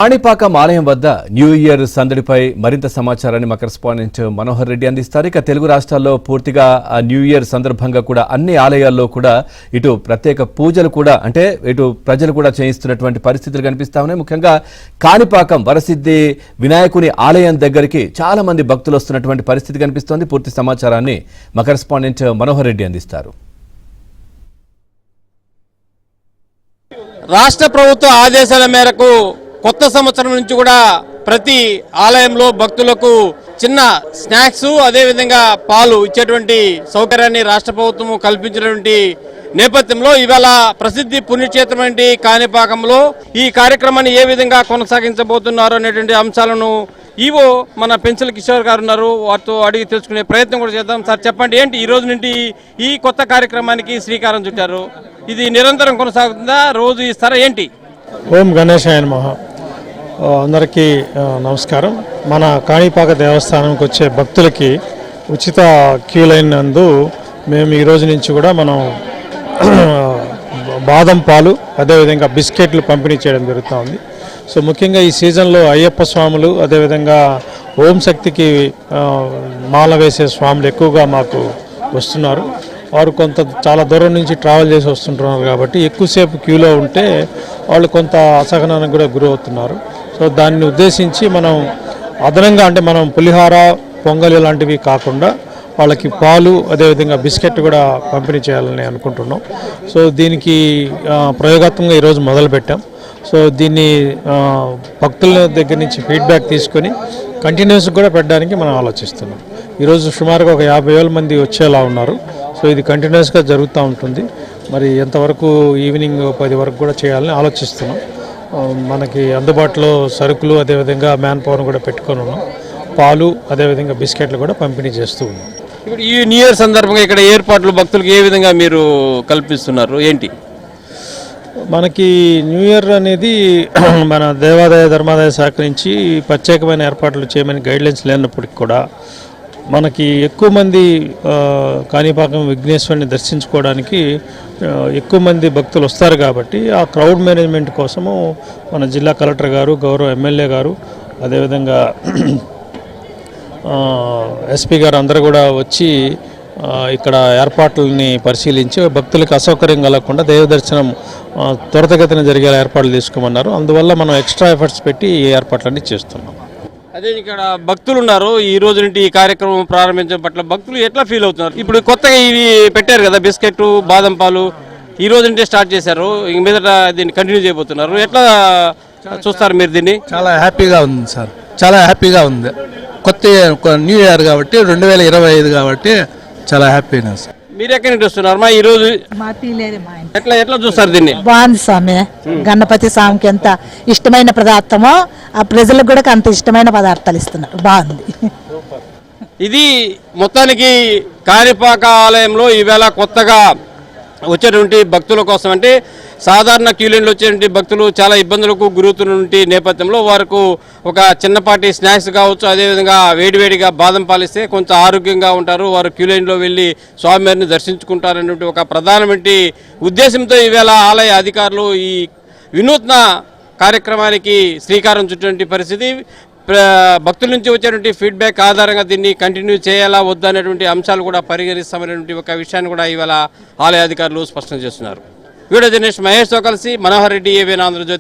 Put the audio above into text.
కాణిపాకం ఆలయం వద్ద new year సందడిపై మరింత సమాచారాన్ని మా కరెస్పాండెంట్ మనోహర్ రెడ్డి అందిస్తారు. ఇక తెలుగు రాష్ట్రాల్లో పూర్తిగా న్యూ ఇయర్ సందర్భంగా కూడా అన్ని ఆలయాల్లో కూడా ఇటు ప్రత్యేక పూజలు కూడా అంటే ఇటు ప్రజలు కూడా చేయిస్తున్నటువంటి పరిస్థితులు కనిపిస్తా ఉన్నాయి. ముఖ్యంగా కాణిపాకం వరసిద్ధి వినాయకుని ఆలయం దగ్గరికి చాలా మంది భక్తులు వస్తున్నటువంటి పరిస్థితి కనిపిస్తోంది. పూర్తి సమాచారాన్ని మా కరెస్పాండెంట్ మనోహర్ రెడ్డి అందిస్తారు. రాష్ట్ర ప్రభుత్వ ఆదేశాల మేరకు కొత్త సంవత్సరం నుంచి కూడా ప్రతి ఆలయంలో భక్తులకు చిన్న స్నాక్స్ అదేవిధంగా పాలు ఇచ్చేటువంటి సౌకర్యాన్ని రాష్ట్ర ప్రభుత్వం కల్పించినటువంటి నేపథ్యంలో ఇవాళ ప్రసిద్ధి పుణ్యక్షేత్రమైన కాణిపాకంలో ఈ కార్యక్రమాన్ని ఏ విధంగా కొనసాగించబోతున్నారు అనేటువంటి అంశాలను ఈవో మన పెన్సిల్ కిషోర్ గారు ఉన్నారు, వారితో అడిగి తెలుసుకునే ప్రయత్నం కూడా చేద్దాం. సార్ చెప్పండి, ఏంటి ఈ రోజు నుండి ఈ కొత్త కార్యక్రమానికి శ్రీకారం చుట్టారు? ఇది నిరంతరం కొనసాగుతుందా, రోజు ఇస్తారా, ఏంటి? ఓం గణేశాయ నమః. అందరికీ నమస్కారం. మన కాణిపాక దేవస్థానంకి వచ్చే భక్తులకి ఉచిత క్యూ లైన్ నందు మేము ఈ రోజు నుంచి కూడా మనం బాదం పాలు అదేవిధంగా బిస్కెట్లు పంపిణీ చేయడం జరుగుతుంది. సో ముఖ్యంగా ఈ సీజన్లో అయ్యప్ప స్వాములు అదేవిధంగా ఓం శక్తికి మాల వేసే స్వాములు ఎక్కువగా మాకు వస్తున్నారు. వారు చాలా దూరం నుంచి ట్రావెల్ చేసి వస్తుంటున్నారు కాబట్టి ఎక్కువసేపు క్యూలో ఉంటే వాళ్ళు కొంత అసహనానికి కూడా గురవుతున్నారు. సో దాన్ని ఉద్దేశించి మనం అదనంగా అంటే మనం పులిహార పొంగలి లాంటివి కాకుండా వాళ్ళకి పాలు అదేవిధంగా బిస్కెట్ కూడా పంపిణీ చేయాలని అనుకుంటున్నాం. సో దీనికి ప్రయోగాత్మకంగా ఈరోజు మొదలుపెట్టాం. సో దీన్ని భక్తుల దగ్గర నుంచి ఫీడ్బ్యాక్ తీసుకొని కంటిన్యూస్ కూడా పెట్టడానికి మనం ఆలోచిస్తున్నాం. ఈరోజు సుమారుగా ఒక 50,000 మంది వచ్చేలా ఉన్నారు. సో ఇది కంటిన్యూస్గా జరుగుతూ ఉంటుంది. మరి ఎంతవరకు ఈవినింగ్ 10 వరకు కూడా చేయాలని ఆలోచిస్తున్నాం. మనకి అందుబాటులో సరుకులు అదేవిధంగా మ్యాన్ పవర్ కూడా పెట్టుకొని ఉన్నాం. పాలు అదేవిధంగా బిస్కెట్లు కూడా పంపిణీ చేస్తూ ఉన్నాం. ఇప్పుడు ఈ న్యూ ఇయర్ సందర్భంగా ఇక్కడ ఏర్పాట్లు భక్తులకు ఏ విధంగా మీరు కల్పిస్తున్నారు, ఏంటి? మనకి న్యూ ఇయర్ అనేది మన దేవాదాయ ధర్మాదాయ శాఖ నుంచి ప్రత్యేకమైన ఏర్పాట్లు చేయమని గైడ్లైన్స్ లేనప్పటికీ కూడా మనకి ఎక్కువ మంది కాణిపాకం విఘ్నేశ్వరుని దర్శించుకోవడానికి ఎక్కువ మంది భక్తులు వస్తారు కాబట్టి ఆ క్రౌడ్ మేనేజ్మెంట్ కోసము మన జిల్లా కలెక్టర్ గారు, గౌరవ ఎమ్మెల్యే గారు, అదేవిధంగా ఎస్పీ గారు అందరూ కూడా వచ్చి ఇక్కడ ఏర్పాట్లని పరిశీలించి భక్తులకు అసౌకర్యం కలగకుండా దైవ దర్శనం త్వరితగతిన జరిగేలా ఏర్పాట్లు తీసుకోమన్నారు. అందువల్ల మనం ఎక్స్ట్రా ఎఫర్ట్స్ పెట్టి ఈ ఏర్పాట్లన్నీ చేస్తున్నాం. అదే ఇక్కడ భక్తులు ఉన్నారు. ఈ రోజు నుండి ఈ కార్యక్రమం ప్రారంభించడం పట్ల భక్తులు ఎట్లా ఫీల్ అవుతున్నారు? ఇప్పుడు కొత్తగా ఇవి పెట్టారు కదా బిస్కెట్ బాదం పాలు, ఈ రోజు నుండి స్టార్ట్ చేశారు, ఇంక మీదట దీన్ని కంటిన్యూ చేయబోతున్నారు. ఎట్లా చూస్తారు మీరు దీన్ని? చాలా హ్యాపీగా ఉంది సార్, చాలా హ్యాపీగా ఉంది. కొత్త న్యూ ఇయర్ కాబట్టి 2025 కాబట్టి చాలా హ్యాపీనెస్. మీరు ఎక్కడి నుంచి వస్తున్నారు మా ఈ రోజు? ఎట్లా చూస్తారు దీన్ని? బాగుంది స్వామి. గణపతి స్వామికి ఎంత ఇష్టమైన పదార్థమో ఆ ప్రజలకు కూడా అంత ఇష్టమైన పదార్థాలు ఇస్తున్నారు. బాగుంది. ఇది మొత్తానికి కాణిపాక ఆలయంలో ఈవేళ కొత్తగా వచ్చేటువంటి భక్తుల కోసం అంటే సాధారణ క్యూలైన్లో వచ్చేటువంటి భక్తులు చాలా ఇబ్బందులకు గురవుతున్నటువంటి నేపథ్యంలో వారికి ఒక చిన్నపాటి స్నాక్స్ కావచ్చు, అదేవిధంగా వేడివేడిగా బాదం పాలిస్తే కొంచెం ఆరోగ్యంగా ఉంటారు, వారు క్యూలైన్లో వెళ్ళి స్వామివారిని దర్శించుకుంటారనేటువంటి ఒక ప్రధానమైన ఉద్దేశంతో ఈవేళ ఆలయ అధికారులు ఈ వినూత్న కార్యక్రమానికి శ్రీకారం చుట్టినటువంటి పరిస్థితి. భక్తుల నుంచి వచ్చేటువంటి ఫీడ్బ్యాక్ ఆధారంగా దీన్ని కంటిన్యూ చేయాలా వద్దా అనేటువంటి అంశాలు కూడా పరిగణిస్తామనేటువంటి ఒక విషయాన్ని కూడా ఇవాళ ఆలయ అధికారులు స్పష్టం చేస్తున్నారు. వీడియో జర్నలిస్ట్ మహేష్తో కలిసి మనోహర్ రెడ్డి, ఏబీఎన్ ఆంధ్రజ్యోతి.